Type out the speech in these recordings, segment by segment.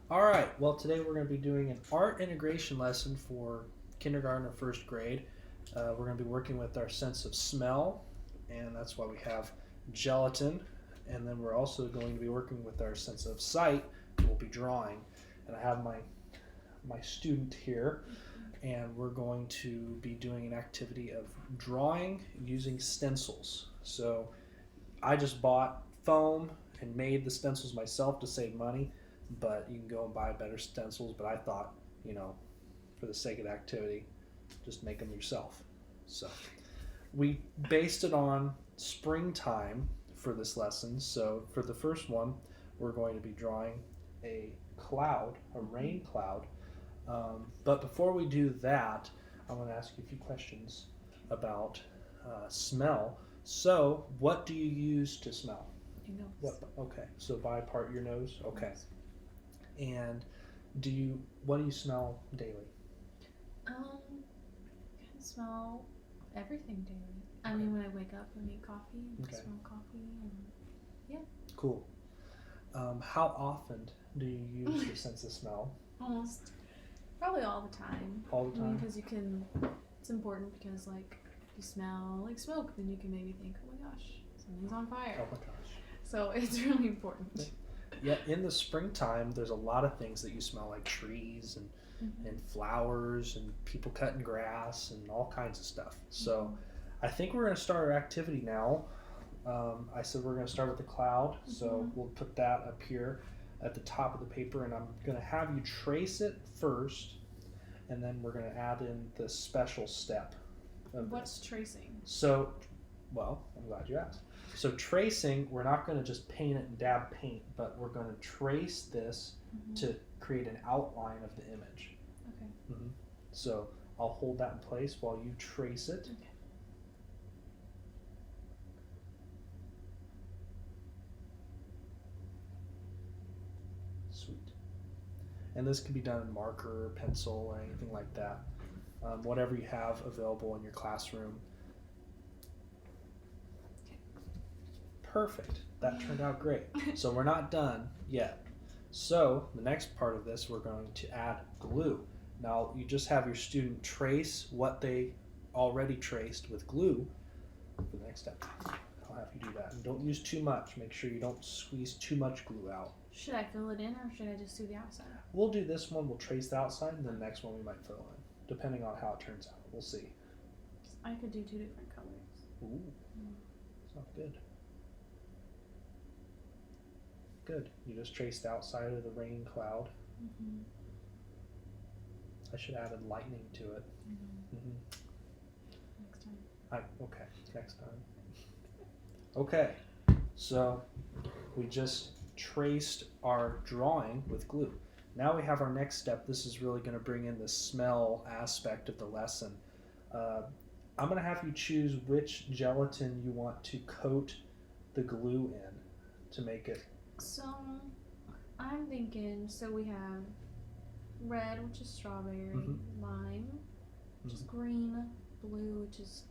All right, well, today we're going to be doing an art integration lesson for kindergarten or first grade. We're going to be working with our sense of smell, and that's why we have gelatin. And then we're also going to be working with our sense of sight, we'll be drawing. And I have my student here, and we're going to be doing an activity of drawing using stencils. So I just bought foam and made the stencils myself to save money, but you can go and buy better stencils. But I thought, for the sake of the activity, just make them yourself. So we based it on springtime for this lesson. So for the first one, we're going to be drawing a cloud, a rain cloud. But before we do that, I'm going to ask you a few questions about smell. So, what do you use to smell? Your nose. What? Okay, so by part your nose. Okay, Yes. and what do you smell daily? I can smell everything daily. I mean, when I wake up and make coffee, I Okay. smell coffee and Cool. How often do you use your sense of smell? almost probably all the time. All the time. Because it's important because like you smell like smoke, then you can maybe think, oh my gosh, something's on fire. Oh my gosh. So it's really important. Yeah, in the springtime, there's a lot of things that you smell, like trees and flowers and people cutting grass and all kinds of stuff. So I think we're going to start our activity now. I said we're going to start with the cloud, so we'll put that up here at the top of the paper, and I'm going to have you trace it first, and then we're going to add in the special step of What's this. tracing? So, well, I'm glad you asked. So tracing, we're not going to just paint it and dab paint, but we're going to trace this to create an outline of the image. Okay. So I'll hold that in place while you trace it. Okay. Sweet. And this can be done in marker, pencil, or anything like that. Whatever you have available in your classroom. Perfect. That turned out great. So we're not done yet. So the next part of this, we're going to add glue. Now you just have your student trace what they already traced with glue for the next step. I'll have you do that. And don't use too much. Make sure you don't squeeze too much glue out. Should I fill it in or should I just do the outside? We'll do this one, we'll trace the outside, and then the next one we might fill in, depending on how it turns out. We'll see. I could do 2 different colors. Ooh, sounds good. Good. You just traced the outside of the rain cloud. I should have added lightning to it. Next time. Okay, next time. Okay, so we just traced our drawing with glue. Now we have our next step. This is really going to bring in the smell aspect of the lesson. I'm going to have you choose which gelatin you want to coat the glue in to make it. So I'm thinking, so we have red, which is strawberry, lime, which is green, blue, which is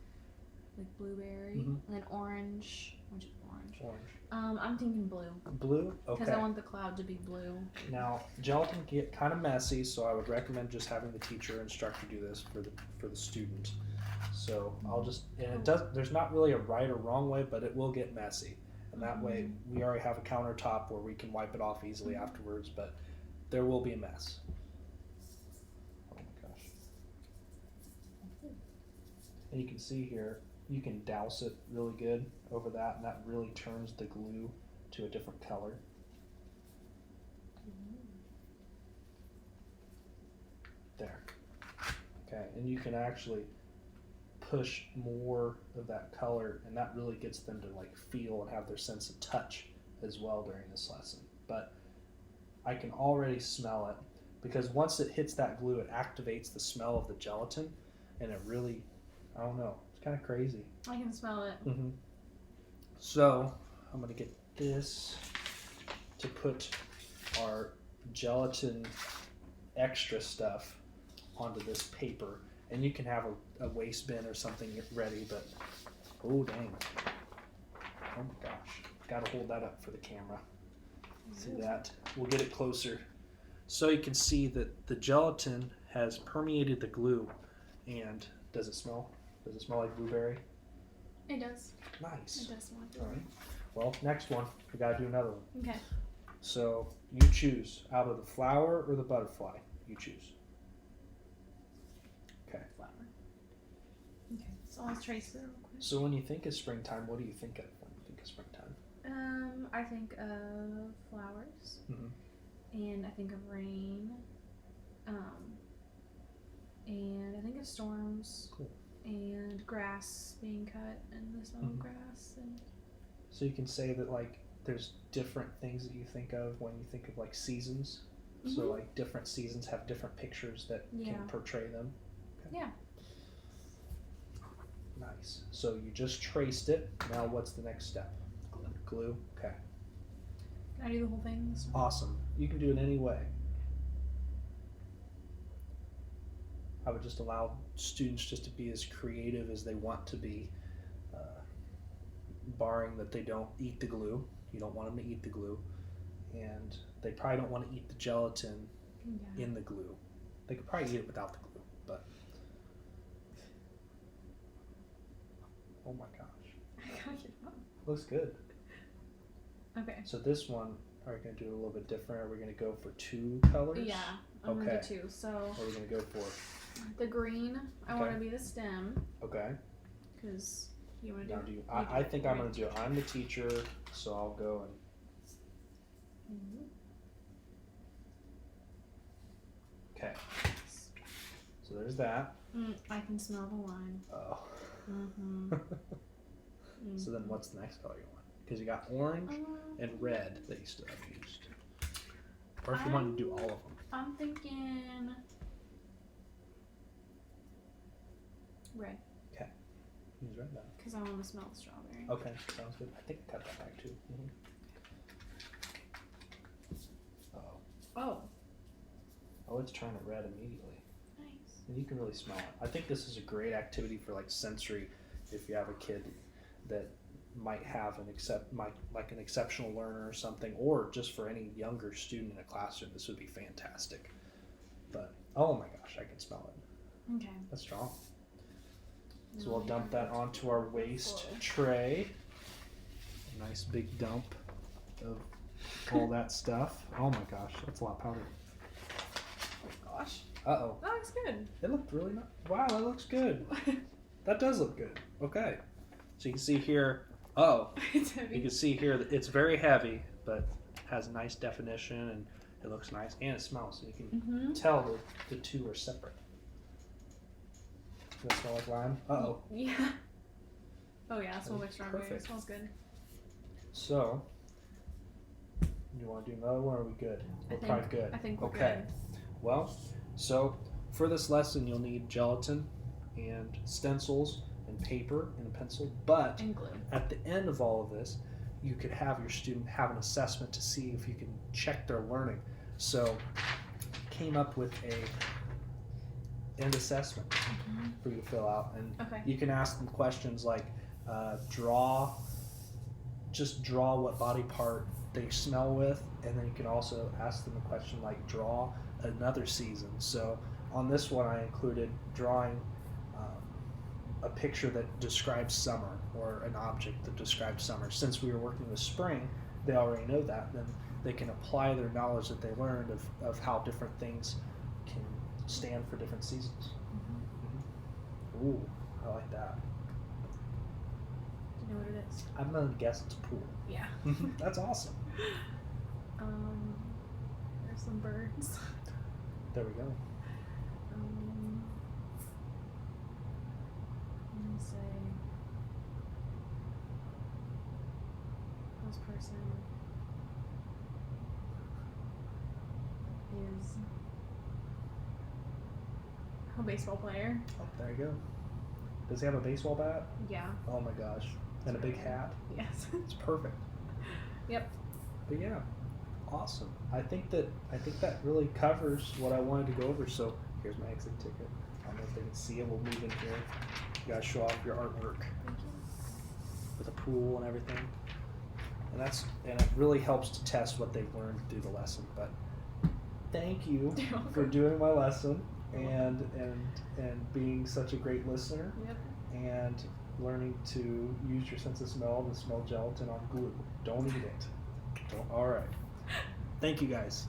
like blueberry, and then orange, which is orange. I'm thinking blue. Blue? Okay. Because I want the cloud to be blue. Now, gelatin can get kind of messy, so I would recommend just having the teacher or instructor do this for the student. So I'll just, and it does. There's not really a right or wrong way, but it will get messy. And that way, we already have a countertop where we can wipe it off easily afterwards, but there will be a mess. Oh my gosh. And you can see here, you can douse it really good over that, and that really turns the glue to a different color. There. Okay, and you can actually push more of that color, and that really gets them to like feel and have their sense of touch as well during this lesson. But I can already smell it because once it hits that glue, it activates the smell of the gelatin, and it really, I don't know, it's kind of crazy. I can smell it. So I'm gonna get this to put our gelatin extra stuff onto this paper. And you can have a waste bin or something ready, but oh dang. Oh my gosh. Gotta hold that up for the camera. See that? We'll get it closer So you can see that the gelatin has permeated the glue. And does it smell? Does it smell like blueberry? It does. Nice. It does smell like All blueberry. right. Well, next one. We got to do another one. Okay. So you choose out of the flower or the butterfly. You choose. Flower. Okay. So I'll trace it real quick. So when you think of springtime, what do you think of when you think of springtime? I think of flowers. Mhm. And I think of rain. And I think of storms. Cool. And grass being cut and the smell of grass and So you can say that like there's different things that you think of when you think of like seasons. So like different seasons have different pictures that can portray them. Okay. Yeah. Nice. So you just traced it. Now what's the next step? Glue. Okay. Can I do the whole thing? Awesome. You can do it any way. I would just allow students just to be as creative as they want to be, barring that they don't eat the glue. You don't want them to eat the glue. And they probably don't want to eat the gelatin in the glue. They could probably eat it without the glue, but... Oh my gosh. Looks good. Okay. So this one, are we going to do it a little bit different? Are we going to go for two colors? Yeah, I'm going to do two. So what are we going to go for? the green, I want to be the stem. Okay. Because you want to Now do do you, I think I'm going to do it. I'm the teacher, so I'll go and... Okay. So there's that. I can smell the lime. Oh. Mm-hmm. So then what's the next color you want? Because you got orange and red that you still have used. Or if you want to do all of them. I'm thinking red. Okay. Use red then. Because I want to smell the strawberry. Okay, sounds good. I think I cut that back too. Oh. Oh, it's turning red immediately. Nice. And you can really smell it. I think this is a great activity for like sensory if you have a kid that might have an exceptional learner or something, or just for any younger student in a classroom. This would be fantastic. But oh my gosh, I can smell it. Okay. That's strong. So we'll dump that onto our waste tray. A nice big dump of all that stuff. Oh my gosh, that's a lot of powder. Oh gosh. Uh-oh. That looks good. It looked really nice. Wow, that looks good. That does look good. Okay. So you can see here, It's heavy. you can see here that it's very heavy, but has a nice definition and it looks nice and it smells. So you can tell that the two are separate. Does it smell like lime? Uh-oh. Yeah. Oh yeah, it smells like strawberry. Perfect. It smells good. So, you want to do another one or are we good? We're probably good. I think we're okay. Well, so for this lesson you'll need gelatin and stencils and paper and a pencil, but and glue. At the end of all of this, you could have your student have an assessment to see if you can check their learning. So, came up with a end assessment for you to fill out, and you can ask them questions like draw what body part they smell with, and then you can also ask them a question like draw another season. So on this one I included drawing a picture that describes summer or an object that describes summer. Since we were working with spring, they already know that, then they can apply their knowledge that they learned of how different things can stand for different seasons. Ooh, I like that. Do you know what it is? I'm gonna guess it's a pool. Yeah. That's awesome. There's some birds. There we go. Let me say this person is a baseball player. Oh, there you go. Does he have a baseball bat? Yeah. Oh my gosh. And a big hat? Yes. It's perfect. Yep. But yeah, awesome. I think that really covers what I wanted to go over. So here's my exit ticket. I don't know if they can see it. We'll move in here. You guys show off your artwork Thank you. with a pool and everything. And it really helps to test what they've learned through the lesson. But thank you You're for welcome. doing my lesson and being such a great listener Yep. and learning to use your sense of smell to smell gelatin on glue. Don't eat it. All right. Thank you guys.